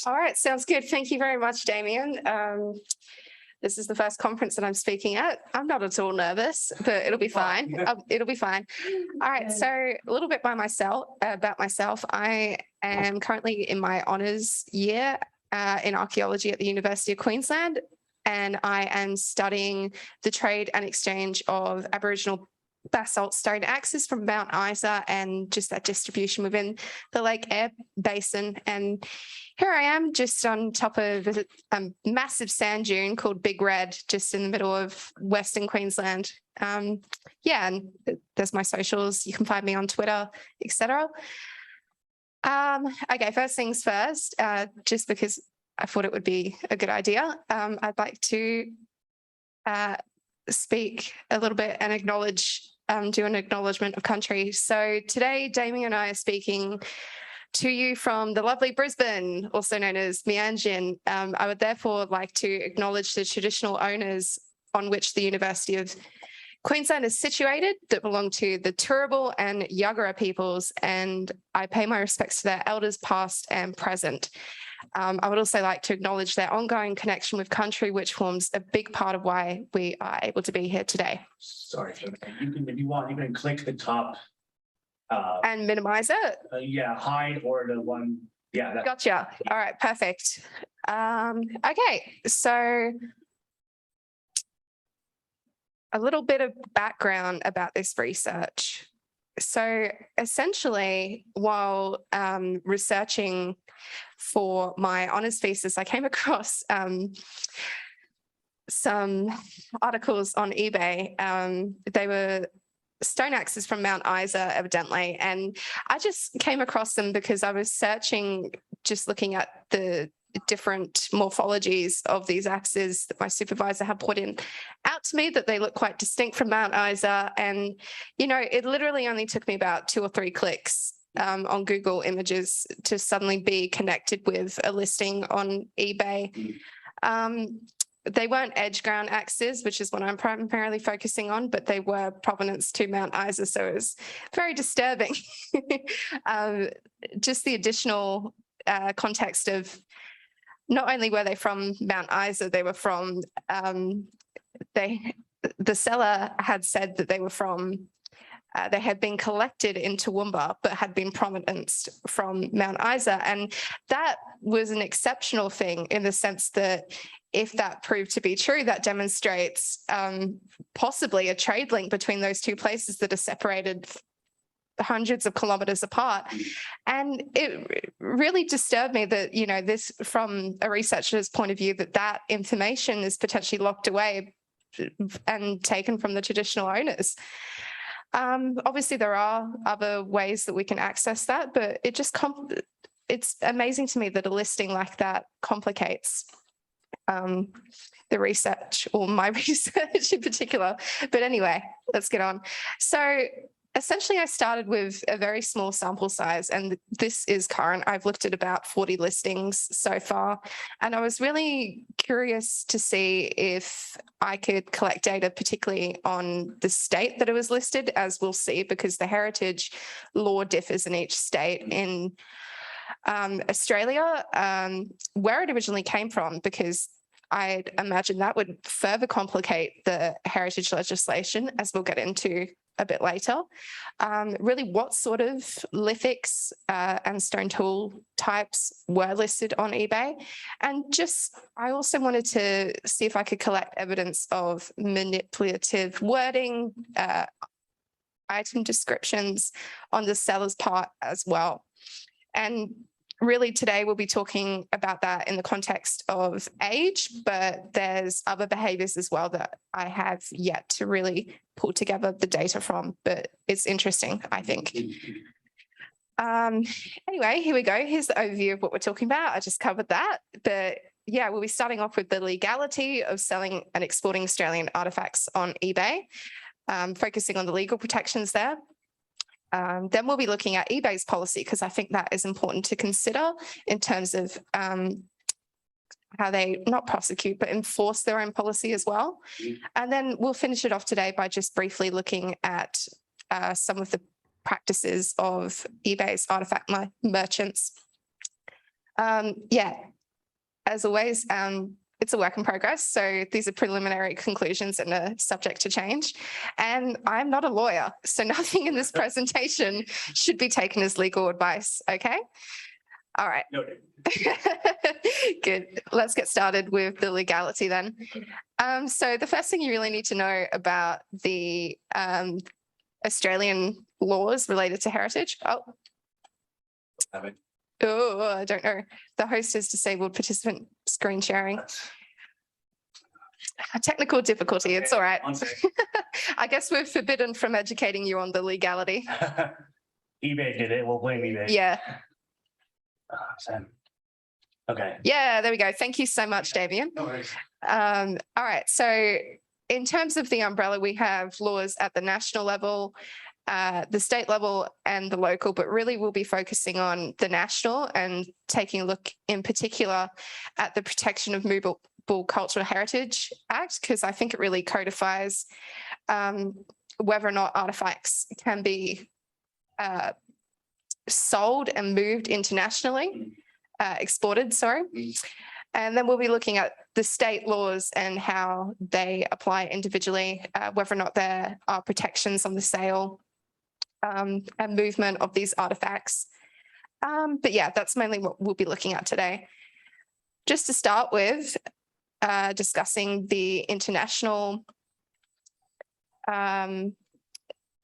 All right, sounds good. Thank you very much, Damien. This is the first conference that I'm speaking at. I'm not at all nervous, but it'll be fine. It'll be fine. All right, so a little bit about myself. I am currently in my honours year in archaeology at the University of Queensland, and I am studying the trade and exchange of Aboriginal basalt stone axes from Mount Isa and just that distribution within the Lake Eyre Basin. And here I am just on top of a massive sand dune called Big Red, just in the middle of Western Queensland. And there's my socials. You can find me on Twitter, etc. Okay, first things first, just because I thought it would be a good idea, I'd like to speak a little bit and do an acknowledgement of country. So today, Damien and I are speaking to you from the lovely Brisbane, also known as Meanjin. I would therefore like to acknowledge the traditional owners on which the University of Queensland is situated that belong to the Turrbal and Yagara peoples, and I pay my respects to their elders past and present. I would also like to acknowledge their ongoing connection with country, which forms a big part of why we are able to be here today. Sorry, if you want, you can click the top. And minimize it? Yeah, hide or the one. Yeah. Gotcha. All right, perfect. Okay, so a little bit of background about this research. So essentially, while researching for my honours thesis, I came across some articles on eBay. They were stone axes from Mount Isa, evidently, and I just came across them because I was searching, just looking at the different morphologies of these axes that my supervisor had put out to me, that they look quite distinct from Mount Isa. And, it literally only took me about 2 or 3 clicks on Google Images to suddenly be connected with a listing on eBay. They weren't edge ground axes, which is what I'm primarily focusing on, but they were provenance to Mount Isa, so it was very disturbing. Just the additional context of not only were they from Mount Isa, they were from, the seller had said that they were from, they had been collected in Toowoomba, but had been provenanced from Mount Isa. And that was an exceptional thing in the sense that if that proved to be true, that demonstrates possibly a trade link between those two places that are separated hundreds of kilometers apart. And it really disturbed me that, this, from a researcher's point of view, that information is potentially locked away and taken from the traditional owners. Obviously, there are other ways that we can access that, but it's amazing to me that a listing like that complicates the research, or my research in particular. But anyway, let's get on. So essentially, I started with a very small sample size, and this is current. I've looked at about 40 listings so far, and I was really curious to see if I could collect data, particularly on the state that it was listed, as we'll see, because the heritage law differs in each state. In Australia, where it originally came from, because I'd imagine that would further complicate the heritage legislation, as we'll get into a bit later. Really, what sort of lithics and stone tool types were listed on eBay. And I also wanted to see if I could collect evidence of manipulative wording, item descriptions on the seller's part as well. And really, today we'll be talking about that in the context of age, but there's other behaviours as well that I have yet to really pull together the data from, but it's interesting, I think. Anyway, here we go. Here's the overview of what we're talking about. I just covered that, but yeah, we'll be starting off with the legality of selling and exporting Australian artefacts on eBay, focusing on the legal protections there. Then we'll be looking at eBay's policy, because I think that is important to consider in terms of how they not prosecute, but enforce their own policy as well. And then we'll finish it off today by just briefly looking at some of the practices of eBay's artifact merchants. Yeah, as always, it's a work in progress. So these are preliminary conclusions and are subject to change. And I'm not a lawyer, so nothing in this presentation should be taken as legal advice. Okay. All right. Noted. Good. Let's get started with the legality then. So the first thing you really need to know about the Australian laws related to heritage. Oh, I don't know. The host has disabled participant screen sharing. Technical difficulty. It's all right. I guess we're forbidden from educating you on the legality. eBay did it. We'll blame eBay. Yeah. Okay. Yeah, there we go. Thank you so much, Damien. No worries. All right. So in terms of the umbrella, we have laws at the national level, the state level and the local, but really we'll be focusing on the national and taking a look in particular at the Protection of Movable Cultural Heritage Act, because I think it really codifies whether or not artifacts can be sold and moved internationally, exported, sorry. And then we'll be looking at the state laws and how they apply individually, whether or not there are protections on the sale and movement of these artifacts. But yeah, that's mainly what we'll be looking at today. Just to start with, discussing the international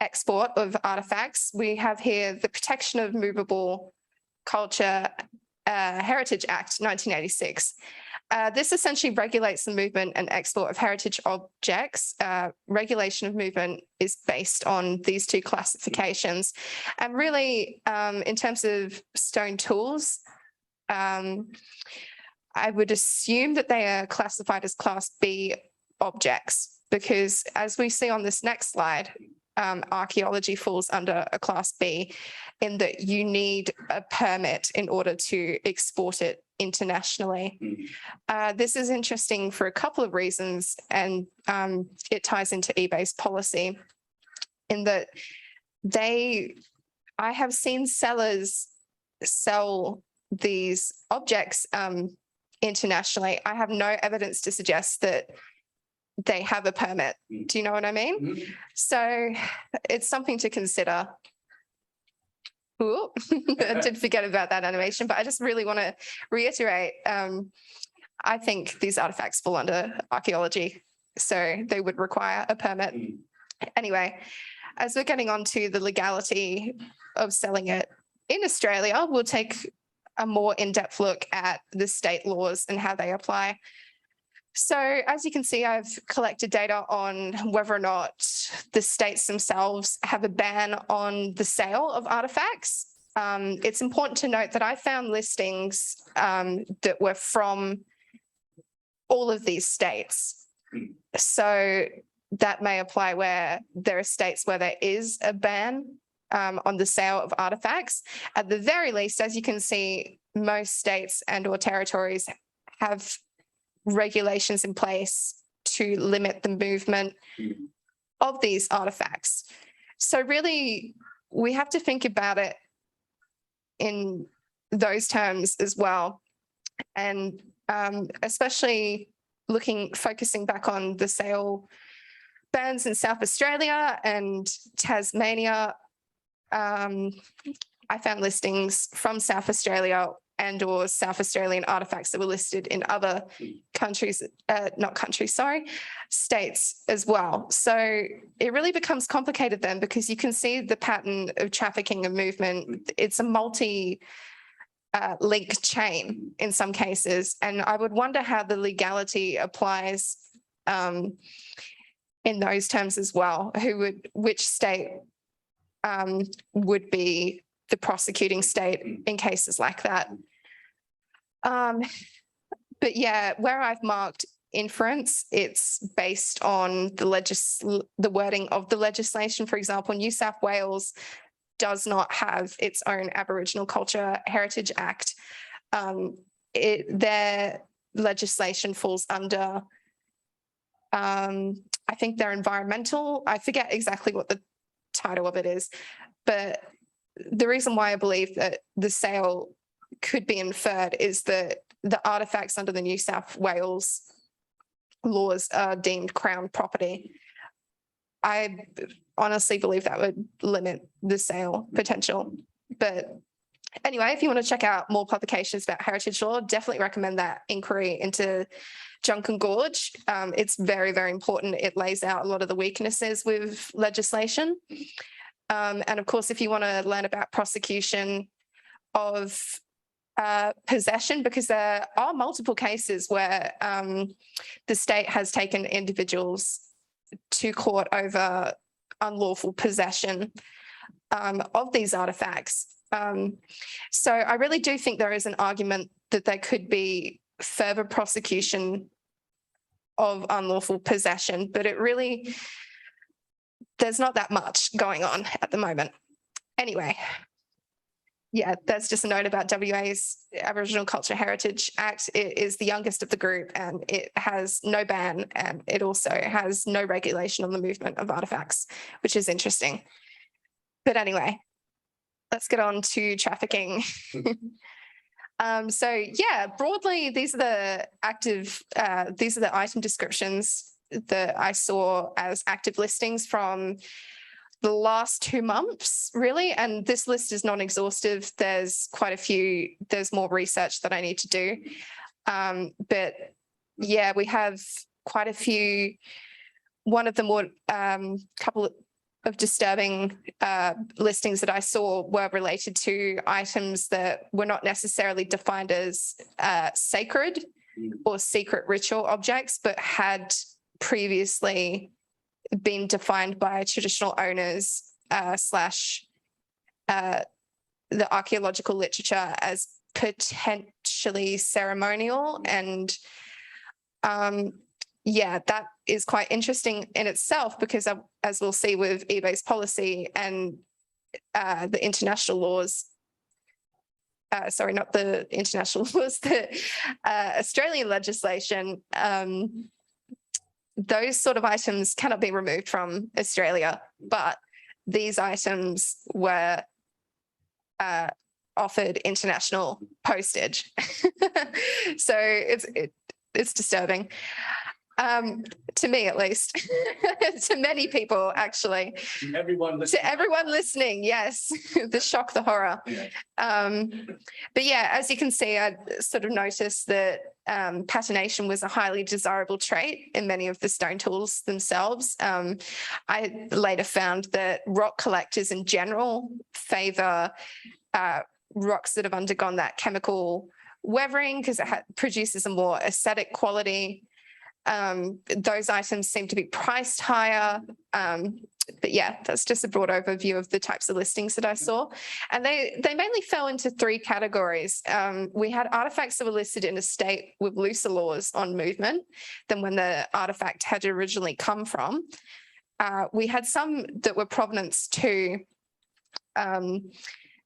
export of artifacts, we have here the Protection of Movable Culture Heritage Act 1986. This essentially regulates the movement and export of heritage objects. Regulation of movement is based on these two classifications. And really, in terms of stone tools, I would assume that they are classified as Class B objects, because as we see on this next slide, archaeology falls under a Class B in that you need a permit in order to export it internationally. This is interesting for a couple of reasons, and it ties into eBay's policy in that I have seen sellers sell these objects internationally. I have no evidence to suggest that they have a permit. Do you know what I mean? So it's something to consider. Ooh, I did forget about that animation, but I just really want to reiterate, I think these artifacts fall under archaeology, so they would require a permit. Anyway, as we're getting on to the legality of selling it in Australia, we'll take a more in-depth look at the state laws and how they apply. So as you can see, I've collected data on whether or not the states themselves have a ban on the sale of artifacts. It's important to note that I found listings that were from all of these states. So that may apply where there are states where there is a ban on the sale of artifacts. At the very least, as you can see, most states and or territories have regulations in place to limit the movement of these artifacts. So really, we have to think about it in those terms as well. And especially focusing back on the sale bans in South Australia and Tasmania. I found listings from South Australia and or South Australian artifacts that were listed in other countries, states as well. So it really becomes complicated then, because you can see the pattern of trafficking and movement. It's a multi link chain in some cases. And I would wonder how the legality applies in those terms as well. Which state would be the prosecuting state in cases like that. But yeah, where I've marked inference, it's based on the wording of the legislation. For example, New South Wales does not have its own Aboriginal Culture Heritage Act. Their legislation falls under, I think they're environmental. I forget exactly what the title of it is, but the reason why I believe that the sale could be inferred is that the artifacts under the New South Wales laws are deemed Crown property. I honestly believe that would limit the sale potential. But anyway, if you want to check out more publications about heritage law, definitely recommend that inquiry into Junk and Gorge. It's very, very important. It lays out a lot of the weaknesses with legislation. And of course, if you want to learn about prosecution of possession, because there are multiple cases where the state has taken individuals to court over unlawful possession of these artifacts. So I really do think there is an argument that there could be further prosecution of unlawful possession, but there's not that much going on at the moment. Anyway, yeah, that's just a note about WA's Aboriginal Culture Heritage Act. It is the youngest of the group and it has no ban, and it also has no regulation on the movement of artifacts, which is interesting. But anyway, let's get on to trafficking. So yeah, broadly, these are the item descriptions that I saw as active listings from the last 2 months, really. And this list is non-exhaustive. There's quite a few, there's more research that I need to do. But yeah, we have quite a few. One of the more couple of disturbing listings that I saw were related to items that were not necessarily defined as sacred or secret ritual objects, but had previously been defined by traditional owners slash the archaeological literature as potentially ceremonial. And yeah, that is quite interesting in itself, because as we'll see with eBay's policy and the international laws, sorry, not the international laws, the Australian legislation, those sort of items cannot be removed from Australia, but these items were offered international postage. So it's disturbing. To me, at least, to many people, actually. Everyone listening. To everyone listening, yes, the shock, the horror. Yeah. But yeah, as you can see, I sort of noticed that patination was a highly desirable trait in many of the stone tools themselves. I later found that rock collectors in general favour rocks that have undergone that chemical weathering because it produces a more aesthetic quality. Those items seem to be priced higher. But yeah, that's just a broad overview of the types of listings that I saw. And they mainly fell into 3 categories. We had artifacts that were listed in a state with looser laws on movement than when the artifact had originally come from. We had some that were provenance to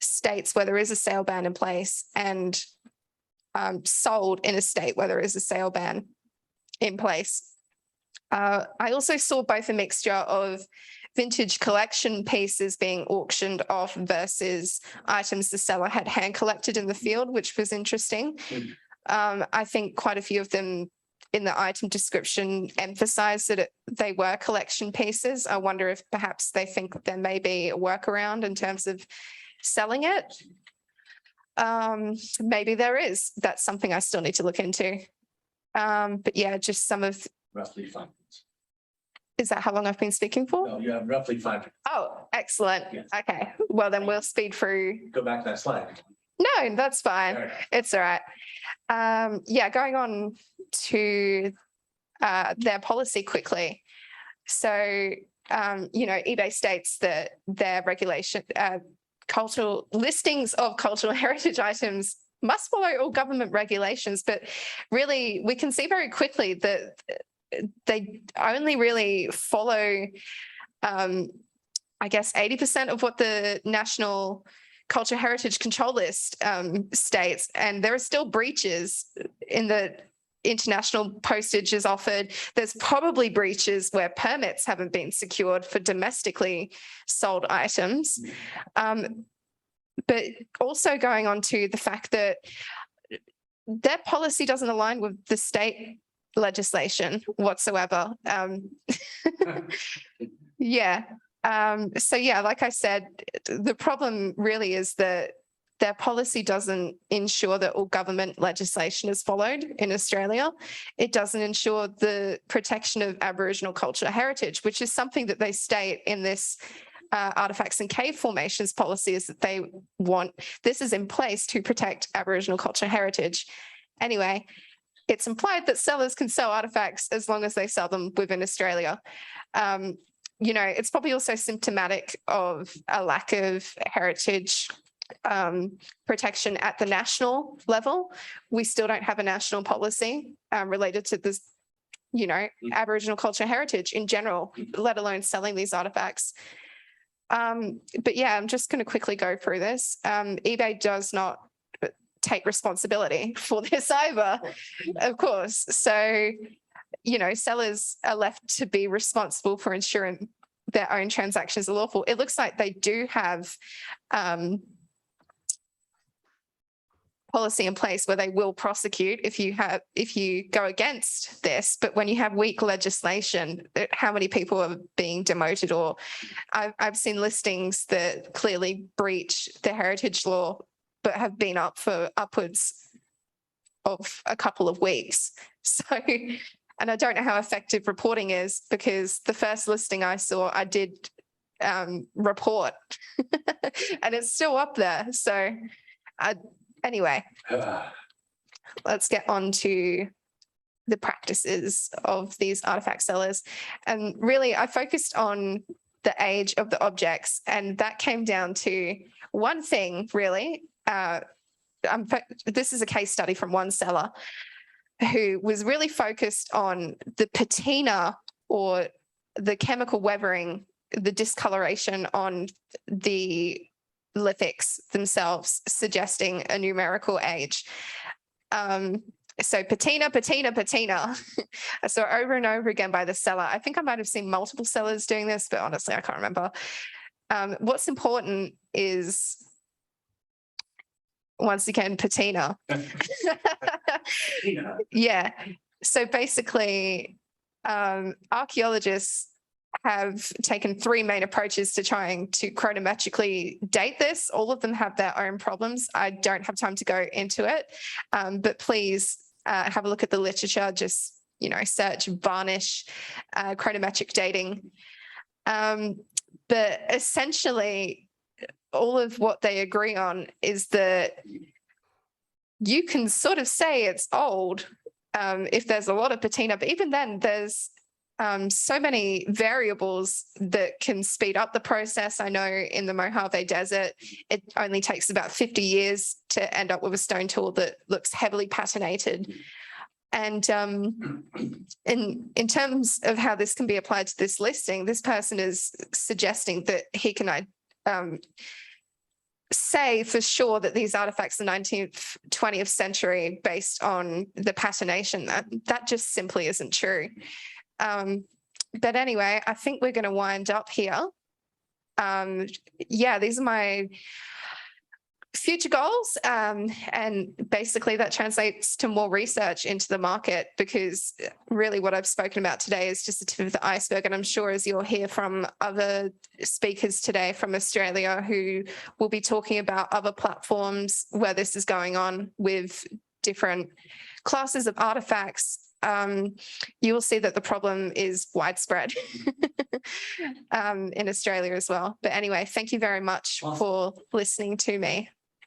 states where there is a sale ban in place, and sold in a state where there is a sale ban in place. I also saw both a mixture of vintage collection pieces being auctioned off versus items the seller had hand collected in the field, which was interesting. I think quite a few of them in the item description emphasized that they were collection pieces. I wonder if perhaps they think there may be a workaround in terms of selling it. Maybe there is. That's something I still need to look into. But yeah, just some of... Roughly 5 minutes. Is that how long I've been speaking for? No, you have roughly 5 minutes. Oh, excellent. Yes. Okay. Well, then we'll speed through. Go back to that slide. No, that's fine. All right. It's all right. Yeah, going on to their policy quickly. So, eBay states that their regulation, cultural listings of cultural heritage items must follow all government regulations, but really we can see very quickly that they only really follow, I guess, 80% of what the National Culture Heritage Control List states, and there are still breaches in the international postage is offered. There's probably breaches where permits haven't been secured for domestically sold items. But also going on to the fact that their policy doesn't align with the state legislation whatsoever. Yeah. So yeah, like I said, the problem really is that their policy doesn't ensure that all government legislation is followed in Australia. It doesn't ensure the protection of Aboriginal cultural heritage, which is something that they state in this artifacts and cave formations policy, is that they want this is in place to protect Aboriginal cultural heritage. Anyway, it's implied that sellers can sell artifacts as long as they sell them within Australia. You know, it's probably also symptomatic of a lack of heritage protection at the national level. We still don't have a national policy related to this, you know, Aboriginal cultural heritage in general, let alone selling these artifacts. But yeah, I'm just going to quickly go through this. eBay does not take responsibility for this either, of course. So, you know, sellers are left to be responsible for ensuring their own transactions are lawful. It looks like they do have policy in place where they will prosecute if you go against this. But when you have weak legislation, how many people are being demoted? Or I've seen listings that clearly breach the heritage law but have been up for upwards of a couple of weeks. So, and I don't know how effective reporting is, because the first listing I saw, I did report and it's still up there. So anyway, let's get on to the practices of these artifact sellers. And really, I focused on the age of the objects, and that came down to one thing, really. This is a case study from one seller who was really focused on the patina, or the chemical weathering, the discoloration on the lithics themselves, suggesting a numerical age. So patina. I saw over and over again by the seller. I think I might have seen multiple sellers doing this, but honestly, I can't remember. What's important is, once again, patina. Yeah. So basically, archaeologists have taken three main approaches to trying to chronometrically date this. All of them have their own problems. I don't have time to go into it, but please have a look at the literature. Just, you know, search varnish chronometric dating. But essentially, all of what they agree on is that you can sort of say it's old if there's a lot of patina, but even then there's so many variables that can speed up the process. I know in the Mojave Desert, it only takes about 50 years to end up with a stone tool that looks heavily patinated. And in terms of how this can be applied to this listing, this person is suggesting that he can say for sure that these artifacts are 19th, 20th century based on the patination. That just simply isn't true. But anyway, I think we're going to wind up here. Yeah, these are my future goals. And basically that translates to more research into the market, because really what I've spoken about today is just the tip of the iceberg. And I'm sure as you'll hear from other speakers today from Australia who will be talking about other platforms where this is going on with different classes of artifacts, you will see that the problem is widespread in Australia as well. But anyway, thank you very much for listening to me.